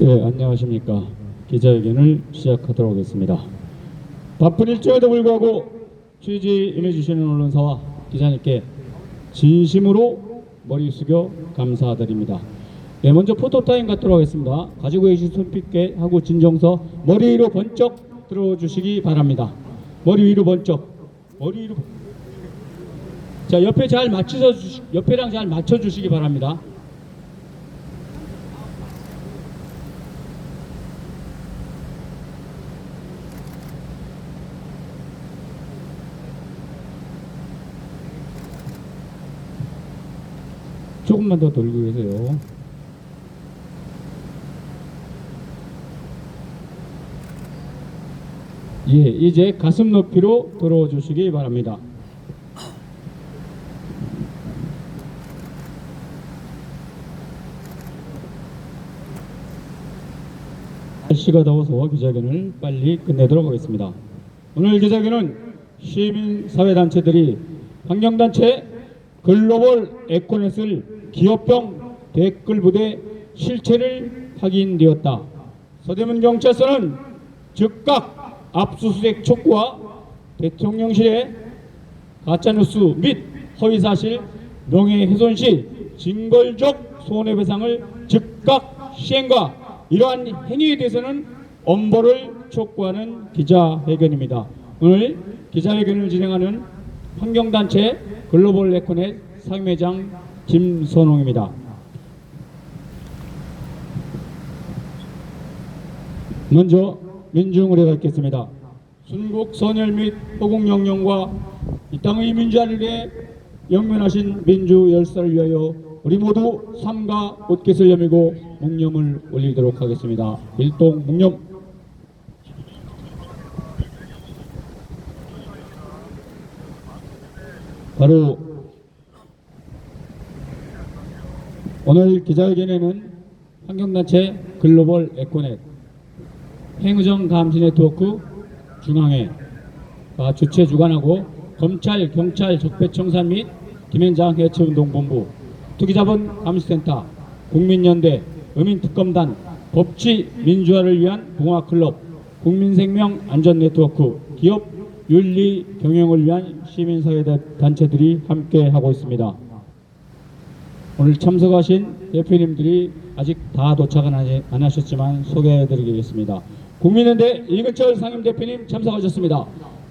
예, 안녕하십니까. 기자회견을 시작하도록 하겠습니다. 바쁜 일정에도 불구하고 취재 임해주시는 언론사와 기자님께 진심으로 머리 숙여 감사드립니다. 네, 먼저 포토타임 갖도록 하겠습니다. 가지고 계신 손쉽게 하고 진정서 머리 위로 번쩍 들어주시기 바랍니다. 머리 위로 번쩍. 머리 위로. 자, 옆에 잘 맞춰서 옆에랑 잘 맞춰주시기 바랍니다. 조금만 더 돌고 계세요. 예, 이제 가슴 높이로 들어주시기 바랍니다. 날씨가 더워서 기자회견을 빨리 끝내도록 하겠습니다. 오늘 기자회견은 시민사회단체들이 환경단체 글로벌 에코넷을 기업병 댓글부대 실체를 확인되었다. 서대문 경찰서는 즉각 압수수색 촉구와 대통령실의 가짜뉴스 및 허위사실 명예훼손 시 징벌적 손해배상을 즉각 시행과 이러한 행위에 대해서는 엄벌을 촉구하는 기자회견입니다. 오늘 기자회견을 진행하는 환경단체 글로벌 에코넷 상임회장 김선홍입니다. 먼저 민중의례가 있겠습니다. 순국 선열 및 허국 영령과 이 땅의 민주화를 위해 영면하신 민주 열사를 위하여 우리 모두 삼가 옷깃을 여미고 묵념을 올리도록 하겠습니다. 일동 묵념. 바로 오늘 기자회견에는 환경단체 글로벌 에코넷, 행의정 감시 네트워크 중앙회가 주최 주관하고 검찰, 경찰, 적폐청산 및 김현장 해체운동본부, 투기자본 감시센터, 국민연대, 어민특검단, 법치 민주화를 위한 봉화클럽, 국민생명 안전네트워크, 기업 윤리 경영을 위한 시민사회 단체들이 함께 하고 있습니다. 오늘 참석하신 대표님들이 아직 다 도착은 안 하셨지만 소개해드리겠습니다. 국민연대 이근철 상임대표님 참석하셨습니다.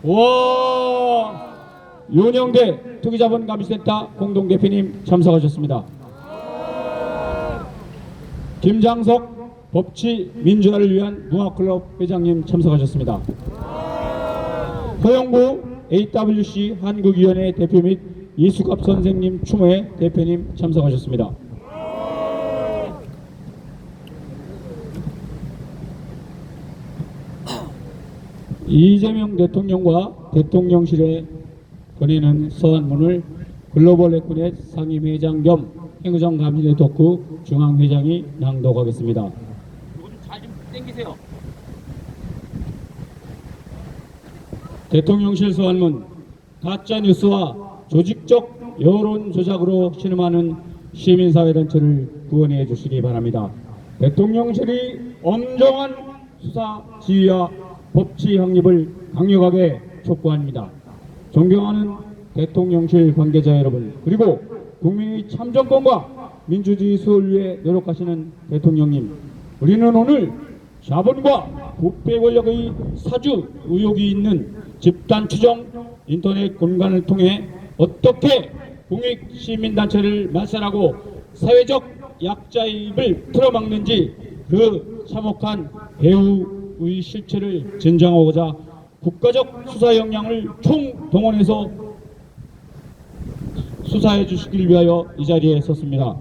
와! 윤영대 투기자본 감시센터 공동대표님 참석하셨습니다. 김장석 법치 민주화를 위한 문화클럽 회장님 참석하셨습니다. 허영구 AWC 한국위원회 대표 및 이수갑 선생님 추모회 대표님 참석하셨습니다. 이재명 대통령과 대통령실에 보내는 서한문을 글로벌 에코넷 상임회장 겸 행의정 감시 네트워크 중앙회장이 낭독하겠습니다. 잘 좀 당기세요. 대통령실 소환문 가짜 뉴스와 조직적 여론 조작으로 신음하는 시민사회단체를 구원해 주시기 바랍니다. 대통령실이 엄정한 수사 지휘와 법치 확립을 강력하게 촉구합니다. 존경하는 대통령실 관계자 여러분, 그리고 국민의 참정권과 민주주의 수호를 위해 노력하시는 대통령님, 우리는 오늘 자본과 부패 권력의 사주 의혹이 있는 집단 추정 인터넷 공간을 통해 어떻게 공익 시민단체를 말살하고 사회적 약자의 입을 틀어막는지 그 참혹한 배후의 실체를 진정하고자 국가적 수사 역량을 총동원해서 수사해 주시길 위하여 이 자리에 섰습니다.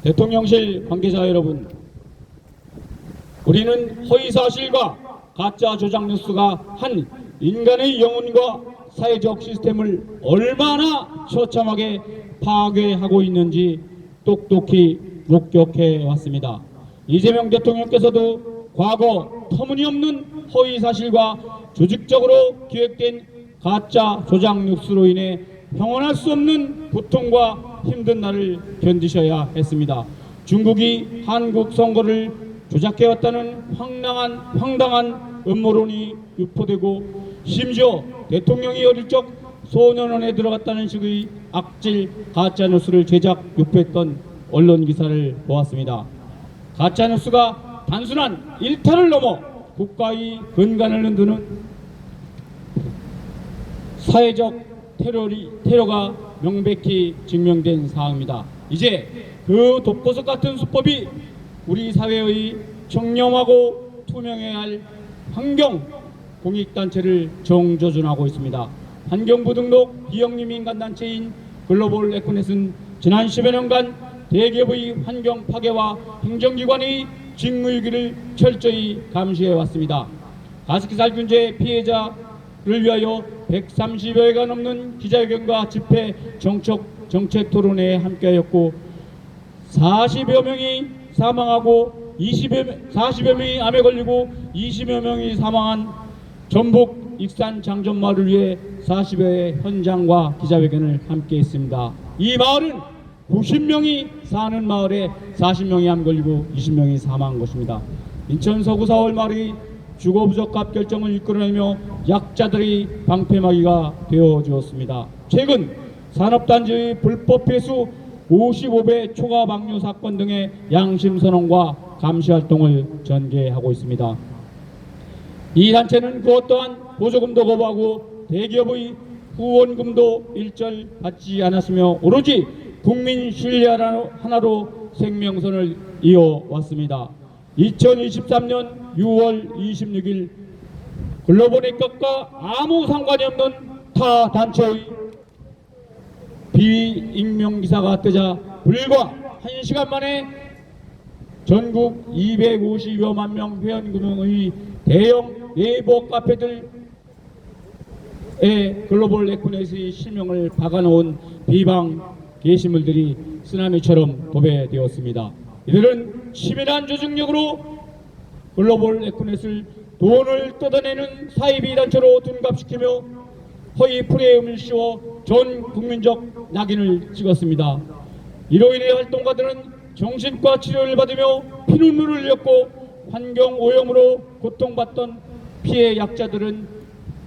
대통령실 관계자 여러분, 우리는 허위사실과 가짜 조작 뉴스가 한 인간의 영혼과 사회적 시스템을 얼마나 처참하게 파괴하고 있는지 똑똑히 목격해 왔습니다. 이재명 대통령께서도 과거 터무니없는 허위사실과 조직적으로 기획된 가짜 조작 뉴스로 인해 평온할 수 없는 고통과 힘든 날을 견디셔야 했습니다. 중국이 한국 선거를 조작해왔다는 황당한 음모론이 유포되고 심지어 대통령이 어릴 적 소년원에 들어갔다는 식의 악질 가짜뉴스를 제작 유포했던 언론 기사를 보았습니다. 가짜뉴스가 단순한 일탈을 넘어 국가의 근간을 흔드는 사회적 테러가 명백히 증명된 사항입니다. 이제 그 독보석 같은 수법이 우리 사회의 청렴하고 투명해야 할 환경 공익단체를 정조준하고 있습니다. 환경부 등록 비영리 민간단체인 글로벌 에코넷은 지난 10여 년간 대기업의 환경 파괴와 행정기관의 직무유기를 철저히 감시해왔습니다. 가습기살균제 피해자를 위하여 130여회가 넘는 기자회견과 집회, 정책 토론회에 함께하였고 40여 명이 사망하고 40여 명이 암에 걸리고 20여 명이 사망한 전북 익산 장전마을을 위해 40여회 현장과 기자회견을 함께 했습니다. 이 마을은 90명이 사는 마을에 40명이 암 걸리고 20명이 사망한 것입니다. 인천 서구 사월마을이 주거 부적합 결정을 이끌어내며 약자들의 방패막이가 되어주었습니다. 최근 산업단지의 불법 폐수 55배 초과 방류 사건 등의 양심 선언과 감시 활동을 전개하고 있습니다. 이 단체는 그 어떠한 보조금도 거부하고 대기업의 후원금도 일절 받지 않았으며 오로지 국민 신뢰 하나로 생명선을 이어왔습니다. 2023년 6월 26일 글로벌 네트워크와 아무 상관이 없는 타 단체의 비익명 기사가 뜨자 불과 1시간 만에 전국 250여만 명 회원금융의 대형 네이버 카페들에 글로벌 에코넷의 실명을 박아놓은 비방 게시물들이 쓰나미처럼 도배되었습니다. 이들은 치밀한 조직력으로 글로벌 에코넷을 돈을 뜯어내는 사이비 단체로 둔갑시키며 허위 프레임을 씌워 전 국민적 낙인을 찍었습니다. 이로 인해 활동가들은 정신과 치료를 받으며 피눈물을 흘렸고 환경 오염으로 고통받던 피해 약자들은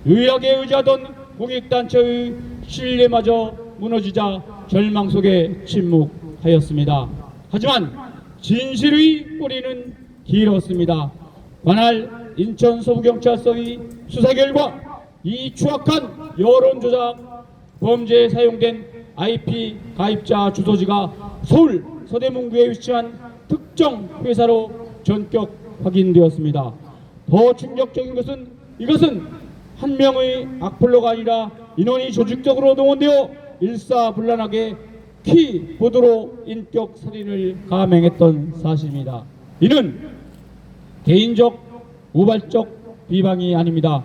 의학에 의지하던 공익단체의 신뢰마저 무너지자 절망 속에 침묵하였습니다. 하지만 진실의 꼬리는 길었습니다. 관할 인천 서부경찰서의 수사 결과 이 추악한 여론조작 범죄에 사용된 IP 가입자 주소지가 서울 서대문구에 위치한 특정 회사로 전격 확인되었습니다. 더 충격적인 것은 이것은 한 명의 악플러가 아니라 인원이 조직적으로 동원되어 일사불란하게 키보드로 인격 살인을 감행했던 사실입니다. 이는 개인적 우발적 비방이 아닙니다.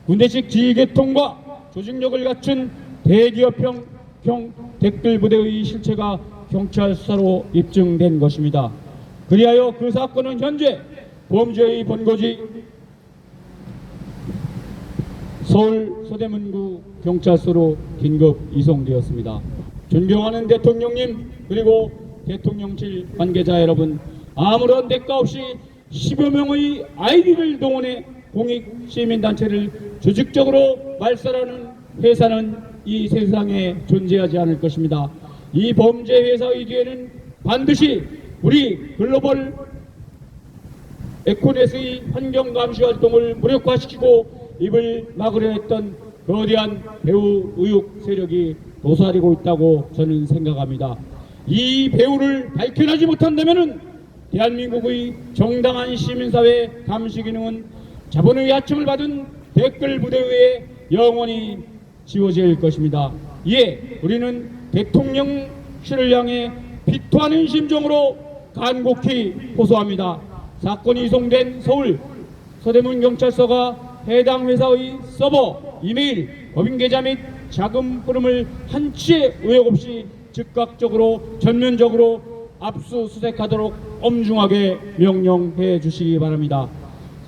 군대식 지휘계통과 조직력을 갖춘 대기업형 댓글 부대의 실체가 경찰 수사로 입증된 것입니다. 그리하여 그 사건은 현재 범죄의 본거지 서울 서대문구 경찰서로 긴급 이송되었습니다. 존경하는 대통령님, 그리고 대통령실 관계자 여러분, 아무런 대가 없이 10여 명의 아이디를 동원해 공익 시민단체를 조직적으로 말살하는 회사는 이 세상에 존재하지 않을 것입니다. 이 범죄 회사의 뒤에는 반드시 우리 글로벌 에코넷의 환경감시 활동을 무력화시키고 입을 막으려 했던 거대한 배후 의혹 세력이 도사리고 있다고 저는 생각합니다. 이 배후를 밝혀내지 못한다면 대한민국의 정당한 시민사회 감시 기능은 자본의 야청을 받은 댓글 부대에 영원히 지워질 것입니다. 이에 우리는 대통령실을 향해 비토하는 심정으로 간곡히 호소합니다. 사건이 이송된 서울 서대문경찰서가 해당 회사의 서버, 이메일, 법인 계좌 및 자금 흐름을 한치의 의혹 없이 즉각적으로 전면적으로 압수수색하도록 엄중하게 명령해 주시기 바랍니다.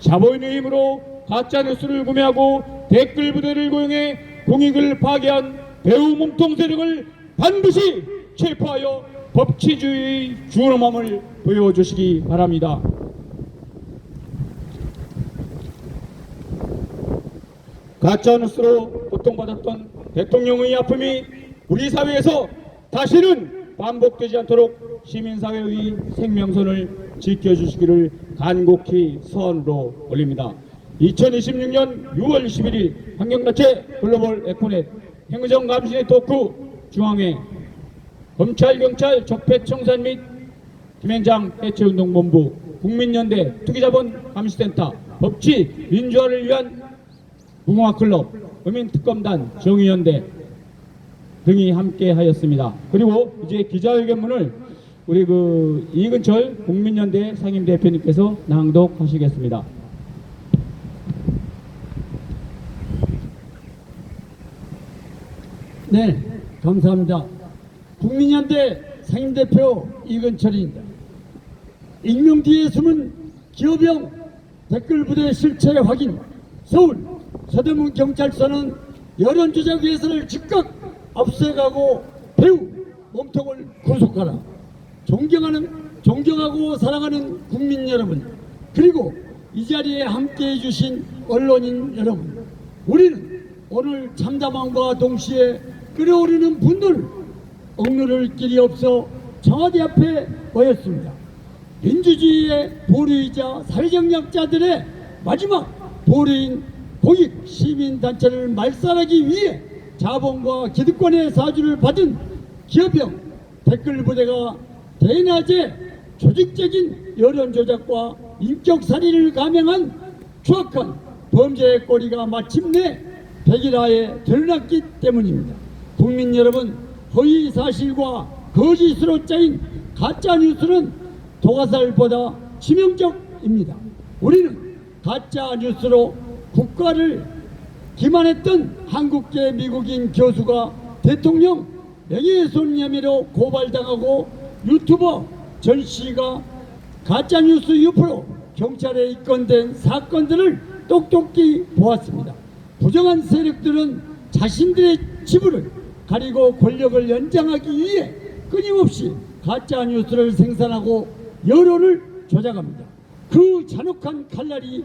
자본의 힘으로 가짜뉴스를 구매하고 댓글 부대를 고용해 공익을 파괴한 배후 몸통 세력을 반드시 체포하여 법치주의의 준엄함을 보여주시기 바랍니다. 가짜뉴스로 고통받았던 대통령의 아픔이 우리 사회에서 다시는 반복되지 않도록 시민사회의 생명선을 지켜주시기를 간곡히 서한으로 올립니다. 2026년 6월 11일 환경단체 글로벌 에코넷 행정 감시 토크 중앙회 검찰 경찰 적폐청산 및 김앤장 해체운동본부 국민연대 투기자본 감시센터 법치 민주화를 위한 무궁화클럽 의민특검단 정의연대 등이 함께 하였습니다. 그리고 이제 기자회견문을 우리 이근철 국민연대 상임대표님께서 낭독하시겠습니다. 네, 감사합니다. 국민연대 상임대표 이근철입니다. 익명 뒤에 숨은 기업형 댓글부대 실체 확인. 서울 서대문 경찰서는 여론조작 회사를 즉각 압수해가고 배후 몸통을 구속하라. 존경하고 사랑하는 국민 여러분, 그리고 이 자리에 함께해 주신 언론인 여러분, 우리는 오늘 참담함과 동시에 끓어오르는 분노를 억누를 길이 없어 청와대 앞에 모였습니다. 민주주의의 보루이자 사회적 약자들의 마지막 보루인 공익 시민단체를 말살하기 위해 자본과 기득권의 사주를 받은 기업형 댓글부대가 대낮에 조직적인 여론조작과 인격살인을 감행한 추악한 범죄의 꼬리가 마침내 백일하에 드러났기 때문입니다. 국민 여러분, 허위 사실과 거짓으로 짜인 가짜뉴스는 도가살보다 치명적입니다. 우리는 가짜뉴스로 국가를 기만했던 한국계 미국인 교수가 대통령 명예훼손 혐의로 고발당하고 유튜버 전 씨가 가짜뉴스 유포로 경찰에 입건된 사건들을 똑똑히 보았습니다. 부정한 세력들은 자신들의 지분을 가리고 권력을 연장하기 위해 끊임없이 가짜뉴스를 생산하고 여론을 조작합니다. 그 잔혹한 칼날이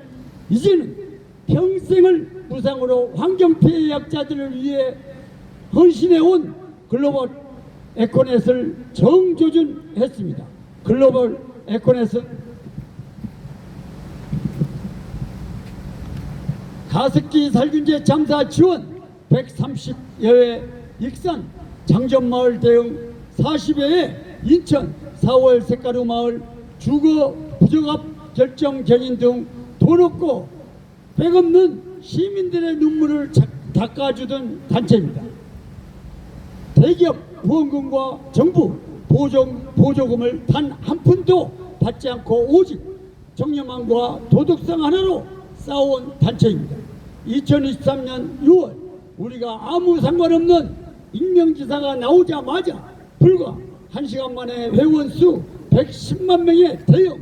이제는 평생을 무상으로 환경피해 약자들을 위해 헌신해온 글로벌 에코넷을 정조준했습니다. 글로벌 에코넷은 가습기 살균제 참사 지원 130여회 익산 장전마을 대응 40여회 인천 4월 색가루 마을 주거 부적합 결정 견인 등 돈 없고 백 없는 시민들의 눈물을 닦아주던 단체입니다. 대기업 후원금과 정부 보조금을 단 한 푼도 받지 않고 오직 정념함과 도덕성 하나로 싸워온 단체입니다. 2023년 6월 우리가 아무 상관없는 익명기사가 나오자마자 불과 1시간 만에 회원 수 110만 명의 대형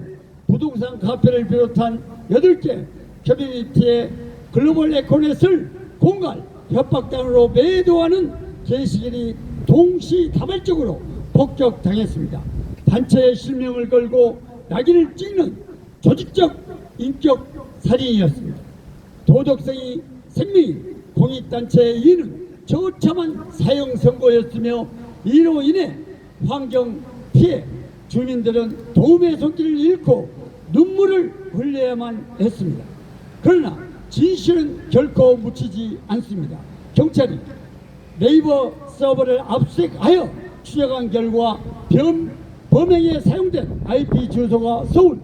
부동산 카페를 비롯한 8개 커뮤니티의 글로벌 에코넷을 공갈, 협박단으로 매도하는 게시글이 동시다발적으로 폭격당했습니다. 단체의 실명을 걸고 낙인을 찍는 조직적 인격 살인이었습니다. 도덕성이 생명인 공익단체의 이는 처참한 사형 선고였으며 이로 인해 환경 피해 주민들은 도움의 손길을 잃고 눈물을 흘려야만 했습니다. 그러나 진실은 결코 묻히지 않습니다. 경찰이 네이버 서버를 압수하여 추적한 결과 범행에 사용된 IP 주소가 서울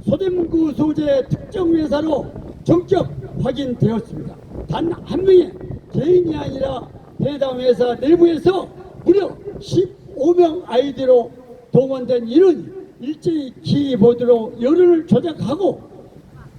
서대문구 소재 특정 회사로 정적 확인되었습니다. 단 한 명의 개인이 아니라 해당 회사 내부에서 무려 15명 아이디로 동원된 인원이 일제히 키보드로 여론을 조작하고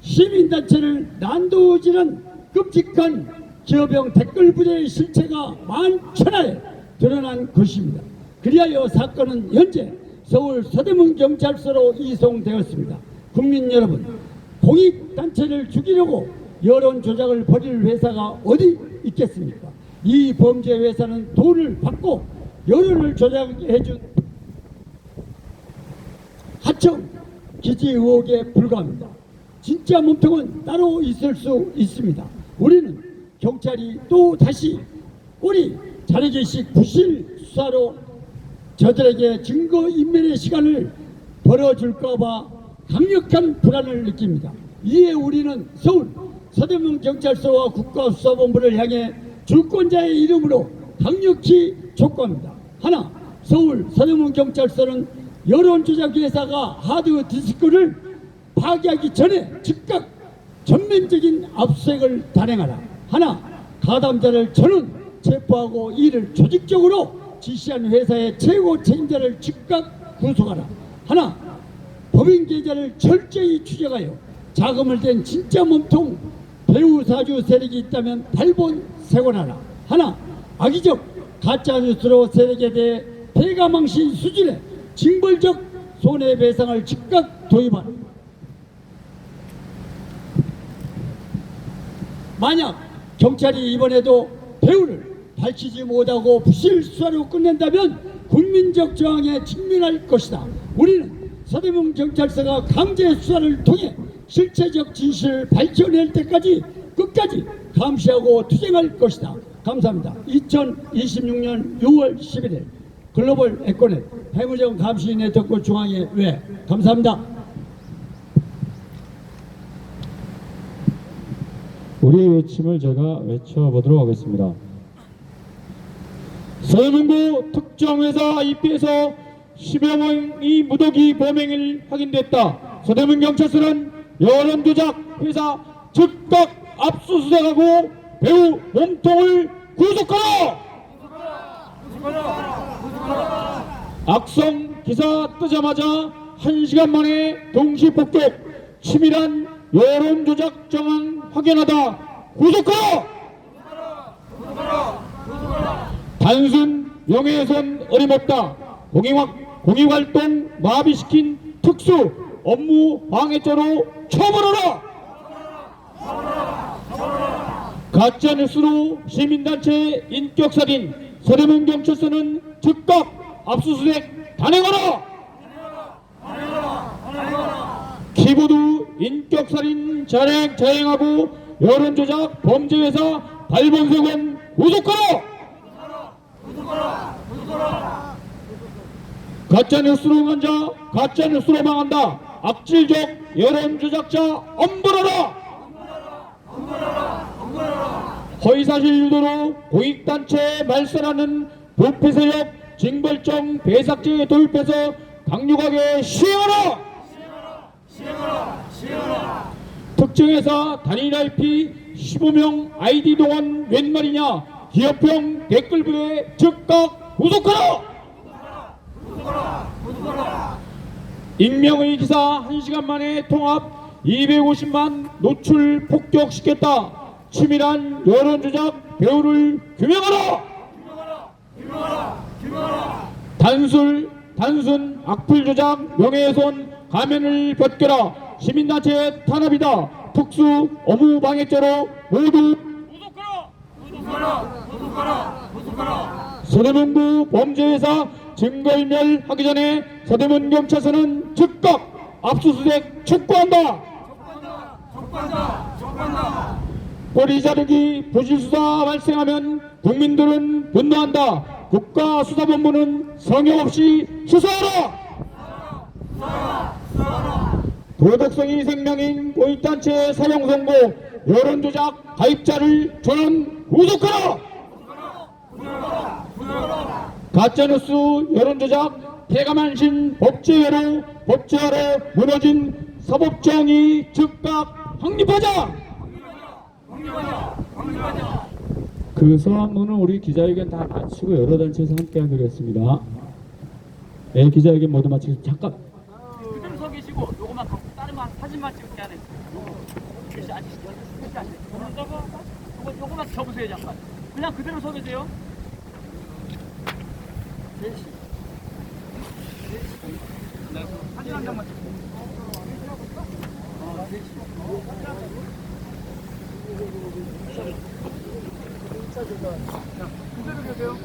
시민단체를 난도질한 끔찍한 기업형 댓글 부대의 실체가 만천하에 드러난 것입니다. 그리하여 사건은 현재 서울 서대문 경찰서로 이송되었습니다. 국민 여러분, 공익단체를 죽이려고 여론 조작을 벌일 회사가 어디 있겠습니까? 이 범죄 회사는 돈을 받고 여론을 조작해준 하청 기지 의혹에 불과합니다. 진짜 몸통은 따로 있을 수 있습니다. 우리는 경찰이 또 다시 꼬리 자르기식 부실 수사로 저들에게 증거인멸의 시간을 벌어줄까봐 강력한 불안을 느낍니다. 이에 우리는 서울 서대문 경찰서와 국가수사본부를 향해 주권자의 이름으로 강력히 촉구합니다. 하나, 서울 서대문 경찰서는 여론조작 회사가 하드디스크를 파괴하기 전에 즉각 전면적인 압수수색을 단행하라. 하나, 가담자를 전원 체포하고 이를 조직적으로 지시한 회사의 최고 책임자를 즉각 구속하라. 하나, 법인 계좌를 철저히 추적하여 자금을 댄 진짜 몸통 배우 사주 세력이 있다면 발본색원하라. 하나, 악의적 가짜뉴스로 세력에 대해 대가망신 수준의 징벌적 손해배상을 즉각 도입하라. 만약 경찰이 이번에도 배우를 밝히지 못하고 부실 수사로 끝낸다면 국민적 저항에 직면할 것이다. 우리는 서대문 경찰서가 강제 수사를 통해 실체적 진실을 밝혀낼 때까지 끝까지 감시하고 투쟁할 것이다. 감사합니다. 2026년 6월 11일 글로벌 에코넷 해무정 감시 네트워크 중앙회 외 감사합니다. 우리의 외침을 제가 외쳐보도록 하겠습니다. 서대문구 특정회사 IP에서 10여 명이 무더기 범행을 확인됐다. 서대문 경찰서는 여론조작 회사 즉각 압수수색하고 배우 몸통을 구속하라! 악성 기사 뜨자마자 1시간 만에 동시 폭격, 치밀한 여론조작 정황 확인하다. 구속하라! 단순 명예훼손 어림없다. 공익활동 마비시킨 특수 업무 방해죄로 처벌하라! 가짜뉴스로 시민단체 인격살인 서대문 경찰서는 즉각 압수수색 단행하라! 키보드 인격살인 자행하고 여론조작 범죄회사 발본색원 구속하라! 가짜뉴스로 간자 가짜뉴스로 망한다. 악질적 여론조작자 엄벌하라! 허위사실 유도로 공익단체에 말살하는 부패세력 징벌적 배삭제에 도입해서 강력하게 시행하라! 특정회사 단일 IP 15명 아이디 동원 웬 말이냐. 기업형 댓글부에 즉각 구속하라! 익명의 기사 1시간 만에 통합 250만 노출 폭격시켰다. 치밀한 여론조작 배우를 규명하라! 단순 악플 조작 명예훼손 가면을 벗겨라. 시민단체 탄압이다. 특수 업무방해죄로 모두 구속하라! 서대문구 범죄회사 증거인멸하기 전에 서대문경찰서는 즉각 압수수색 촉구한다. 꼬리 자르기 부실수사 발생하면 국민들은 분노한다. 국가수사본부는 성역 없이 수사하라. 도덕성이 생명인 고위단체 사형 선고 여론조작 가입자를 전원 구속하라. 가짜뉴스 여론조작 폐가만신 법제화로 무너진 사법정의 즉각 확립하자. 그 서한문은 우리 기자회견 다 마치고 여러 단체에서 함께 하기로 했습니다. 네, 기자회견 모두 마치고 잠깐. 그대로 서 계시고 요거만 갖고 다른 거 사진만 찍을게 하네. 글씨 아직 글씨 안 돼. 요거만 접으세요 잠깐. 그냥 그대로 서 계세요. 사진 한 장만 찍고. 그대로 계세요.